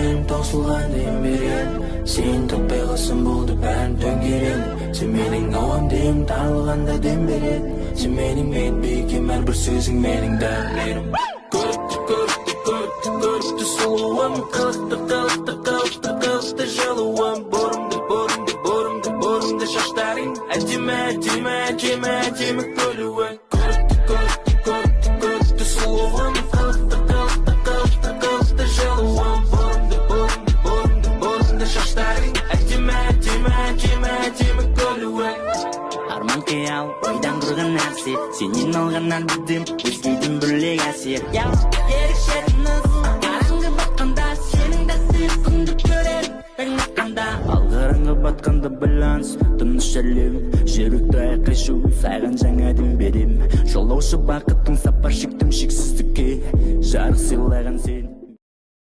бойым таусылған дейін берген сен таппай қалсам болды бәрін төңкерем сен менің ауам дейім тарылғанда дем береді сен менің мен бейкем әрбір сөзің менің дәлелерім көрікті сұлуым қылықты жылуым борымды шаштарың әдемі көлуі көрікті сұлуым қылықты жылуым борымды шаштарың әдемі көлуі арман қиял ойдан құрған нәрсе сенен алғаннан білдім өзгеден бөлек әсер ерекше тыныс қараңғы батқанда сенің дәстүріңді көрем таңдаққанда ал қараңғы батқанда байланыс тыныш әлем жүректі айқашу саған жаңа дем берем жолаушы бақыттың сапар шектім шексіздікке жарық сыйлаған сен